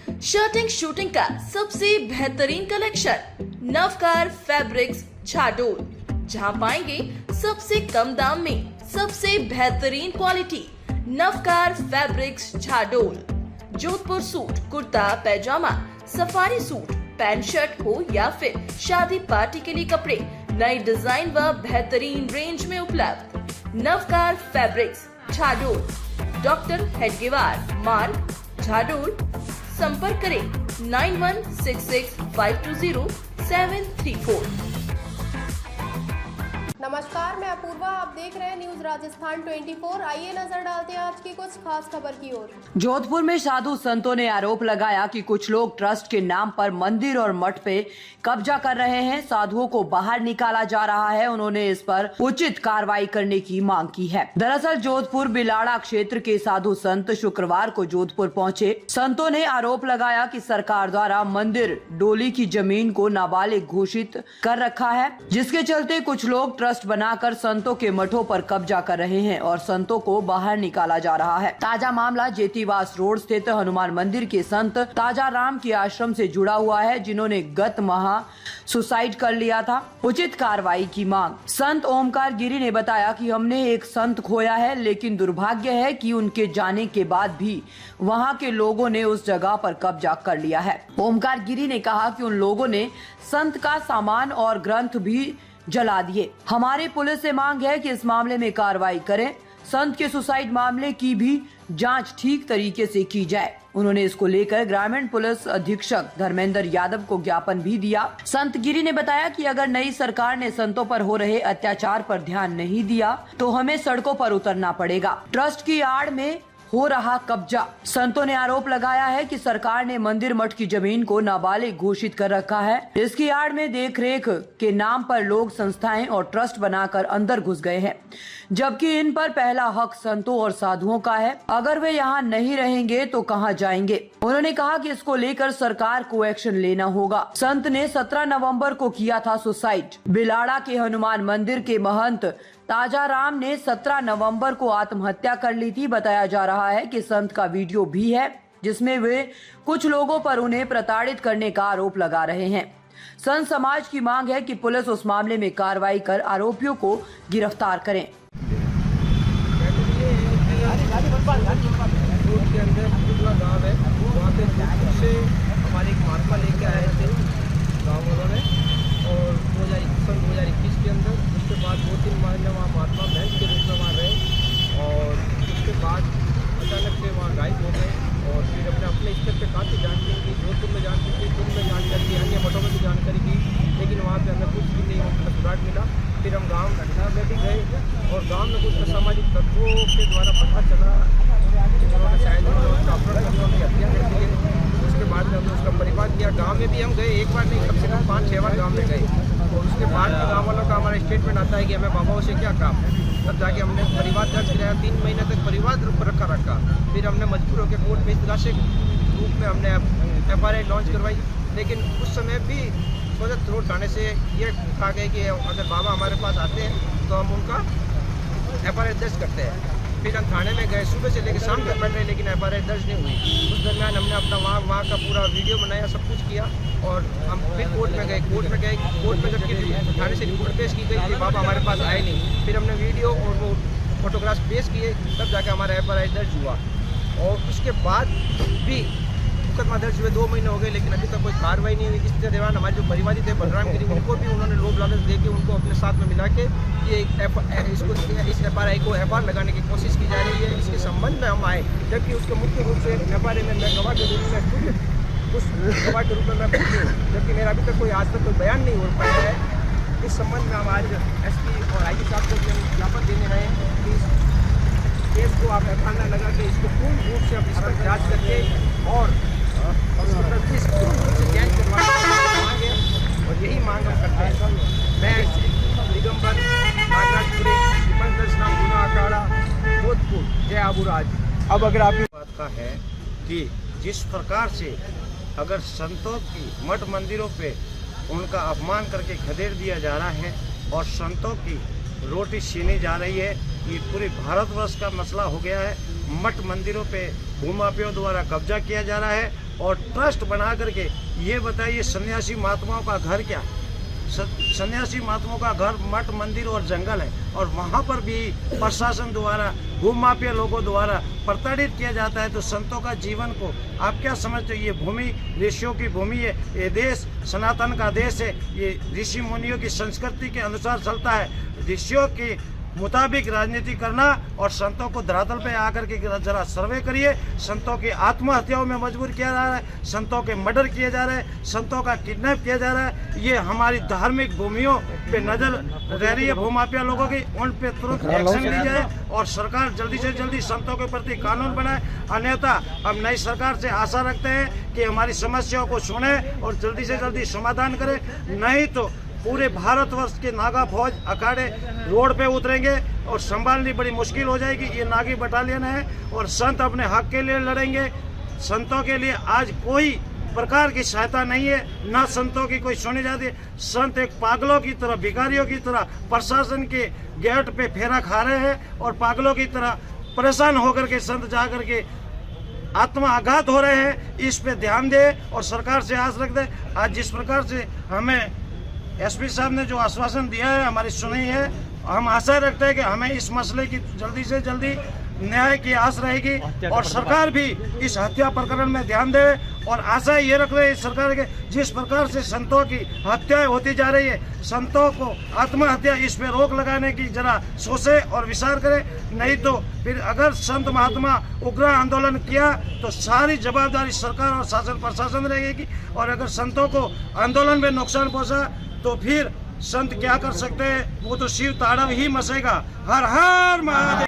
Shirting suiting का सबसे बेहतरीन कलेक्शन नवकार फैब्रिक्स झाडोल, जहां पाएंगे सबसे कम दाम में सबसे बेहतरीन quality. Navkar fabrics Jhadol, Jodhpur suit, kurta pyjama, safari suit, pant shirt हो या फिर शादी पार्टी के लिए कपड़े नई डिजाइन व बेहतरीन रेंज में उपलब्ध। नवकार फैब्रिक्स झाडोल, डॉक्टर हेडगेवार मार्ग, झाडोल। संपर्क करें 9166520734। नमस्कार, मैं अपूर्वा, आप देख रहे हैं न्यूज राजस्थान 24। आइए नजर डालते हैं आज की कुछ खास खबर की ओर। जोधपुर में साधु संतों ने आरोप लगाया कि कुछ लोग ट्रस्ट के नाम पर मंदिर और मठ पे कब्जा कर रहे हैं। साधुओं को बाहर निकाला जा रहा है। उन्होंने इस पर उचित कार्रवाई करने की मांग की है। दरअसल जोधपुर बिलाड़ा क्षेत्र के साधु संत शुक्रवार को जोधपुर पहुंचे। संतों ने आरोप लगाया कि सरकार द्वारा मंदिर डोली की जमीन को नाबालिग घोषित कर रखा है, जिसके चलते कुछ लोग ट्रस्ट बनाकर संतों के मठों पर कब्जा कर रहे हैं और संतों को बाहर निकाला जा रहा है। ताजा मामला जेतीवास रोड स्थित हनुमान मंदिर के संत ताजा राम के आश्रम से जुड़ा हुआ है, जिन्होंने गत माह सुसाइड कर लिया था। उचित कार्रवाई की मांग। संत ओमकार गिरी ने बताया कि हमने एक संत खोया है, लेकिन दुर्भाग्य है कि उनके जाने के बाद भी वहां के लोगों ने उस जगह पर कब्जा कर लिया है। ओमकार गिरी ने कहा कि उन लोगों ने संत का सामान और ग्रंथ भी जला दिए। हमारी पुलिस से मांग है कि इस मामले में कार्रवाई करें। संत के सुसाइड मामले की भी जांच ठीक तरीके से की जाए। उन्होंने इसको लेकर ग्रामीण पुलिस अधीक्षक धर्मेंद्र यादव को ज्ञापन भी दिया। संत गिरी ने बताया कि अगर नई सरकार ने संतों पर हो रहे अत्याचार पर ध्यान नहीं दिया तो हमें सड़कों पर उतरना पड़ेगा। ट्रस्ट की आड़ में हो रहा कब्जा। संतों ने आरोप लगाया है कि सरकार ने मंदिर मठ की जमीन को नाबालिग घोषित कर रखा है। इसकी आड़ में देखरेख के नाम पर लोग संस्थाएं और ट्रस्ट बनाकर अंदर घुस गए हैं, जबकि इन पर पहला हक संतों और साधुओं का है। अगर वे यहाँ नहीं रहेंगे तो कहाँ जाएंगे। उन्होंने कहा कि इसको लेकर सरकार को एक्शन लेना होगा। संत ने 17 नवंबर को किया था सुसाइड। बिलाड़ा के हनुमान मंदिर के महंत ताजा राम ने 17 नवंबर को आत्महत्या कर ली थी। बताया जा रहा है कि संत का वीडियो भी है, जिसमें वे कुछ लोगों पर उन्हें प्रताड़ित करने का आरोप लगा रहे हैं। संत समाज की मांग है कि पुलिस उस मामले में कार्रवाई कर आरोपियों को गिरफ्तार करें। के अंदर टुकला गाँव है, वहाँ पे से हमारे एक महात्मा लेके आए थे गाँव वालों ने, और 2021 के अंदर उसके बाद 2-3 महीने वहाँ महात्मा महंत के रूप में वहाँ रहे, और उसके बाद अचानक से वहाँ गायब हो गए। और फिर अपने स्तर पर काफ़ी जानकारी की, जोधपुर में जानकारी की, कुंभ में जानकारी की, अन्य मठों में भी जानकारी की, लेकिन वहाँ पे हमें कुछ भी नहीं सुराग मिला। फिर हम गाँव में भी गए और गाँव में कुछ असामाजिक तत्वों के द्वारा पता चला उन्होंने शायद उसका अपहरण करके उनकी हत्या कर दी है। उसके बाद में हमने उसका परिवार किया। गांव में भी हम गए, एक बार नहीं, कम से कम 5-6 बार गांव में गए, और उसके बाद में गांव वालों का हमारा स्टेटमेंट आता है कि हमें बाबाओं से क्या काम। तब जाके हमने परिवार दर्ज कराया। 3 महीने तक परिवार रखा। फिर हमने मजबूर होकर कोर्ट में इस राशि रूप में हमने FRI लॉन्च करवाई, लेकिन उस समय भी सोजत रोड थाने से ये कहा गया कि अगर बाबा हमारे पास आते हैं तो हम उनका FRI दर्ज करते हैं। फिर हम थाने में गए, सुबह से लेकर शाम तक बैठ रहे, लेकिन FRI दर्ज नहीं हुई। उस दरमियान हमने अपना वहाँ का पूरा वीडियो बनाया, सब कुछ किया, और हम फिर कोर्ट में गए। कोर्ट में जबकि थाने से रिपोर्ट पेश की गई कि बाबा हमारे पास आए नहीं। फिर हमने वीडियो और वो फोटोग्राफ पेश किए, तब जाकर हमारा FRI दर्ज हुआ। और उसके बाद भी मुकदमा दर्ज हुए 2 महीने हो गए, लेकिन अभी तक कोई कार्रवाई नहीं हुई। इस दौरान हमारे जो परिवादी थे बलराम गिरी, उनको भी उन्होंने लोभ लालच दे के उनको अपने साथ में मिला के ये इस FRI को FR लगाने की कोशिश की जा रही है। इसके संबंध में हम आए, जबकि उसके मुख्य रूप से FRI में मैं गवाह के रूप में उस गवाह के रूप में मैं पूछूँ, जबकि मेरा अभी तक कोई आज तक कोई बयान नहीं हो पाया है। इस संबंध में हम आज SP और IG साहब को ज्ञापन देने आए कि इस केस को आप FR लगा के इसको पूर्ण रूप से इस पर जाँच करके और और यही मांग हम करते हैं। मैं दिगंबर नागराजपुरी अखाड़ा जोधपुर, जय आबूराज। अब अगर आपकी बात का है कि जिस प्रकार से अगर संतों की मठ मंदिरों पे उनका अपमान करके खदेड़ दिया जा रहा है और संतों की रोटी छीनी जा रही है, ये पूरे भारतवर्ष का मसला हो गया है। मठ मंदिरों पे भूमाफियों द्वारा कब्जा किया जा रहा है और ट्रस्ट बना करके ये बताइए सन्यासी महात्माओं का घर क्या? सन्यासी महात्माओं का घर मठ मंदिर और जंगल है, और वहाँ पर भी प्रशासन द्वारा भूमाफिया लोगों द्वारा प्रताड़ित किया जाता है। तो संतों का जीवन को आप क्या समझते हो? ये भूमि ऋषियों की भूमि है, ये देश सनातन का देश है, ये ऋषि मुनियों की संस्कृति के अनुसार चलता है। ऋषियों के मुताबिक राजनीति करना और संतों को धरातल पे आकर के जरा सर्वे करिए। संतों की आत्महत्याओं में मजबूर किया जा रहा है, संतों के मर्डर किए जा रहे हैं, संतों का किडनैप किया जा रहा है। ये हमारी धार्मिक भूमियों पे नजर रह रही है भूमाफिया लोगों की, उन पे तुरंत एक्शन ली जाए और सरकार जल्दी से जल्दी संतों के प्रति कानून बनाए। अन्यथा हम नई सरकार से आशा रखते हैं कि हमारी समस्याओं को सुने और जल्दी से जल्दी समाधान करे, नहीं तो पूरे भारतवर्ष के नागा फौज अखाड़े रोड पे उतरेंगे और संभालनी बड़ी मुश्किल हो जाएगी। ये नागी बटालियन है और संत अपने हक के लिए लड़ेंगे। संतों के लिए आज कोई प्रकार की सहायता नहीं है, ना संतों की कोई सुनी जाती है। संत एक पागलों की तरह, भिखारियों की तरह प्रशासन के गेट पे फेरा खा रहे हैं और पागलों की तरह परेशान होकर के संत जा करके आत्मा आघात हो रहे हैं। इस पे ध्यान दे और सरकार से आस रख दे। आज जिस प्रकार से हमें एसपी साहब ने जो आश्वासन दिया है, हमारी सुनी है, हम आशा रखते हैं कि हमें इस मसले की जल्दी से जल्दी न्याय की आस रहेगी और सरकार भी इस हत्या प्रकरण में ध्यान दे। और आशा ये रख रहे हैं सरकार के, जिस प्रकार से संतों की हत्याएं होती जा रही है, संतों को आत्महत्या, इस पे रोक लगाने की जरा सोचे और विचार करें। नहीं तो फिर अगर संत महात्मा उग्र आंदोलन किया तो सारी जवाबदारी सरकार और शासन प्रशासन रहेगी। और अगर संतों को आंदोलन में नुकसान पहुंचा तो फिर संत क्या कर सकते हैं? वो तो शिव तांडव ही मचेगा। हर हर महादेव।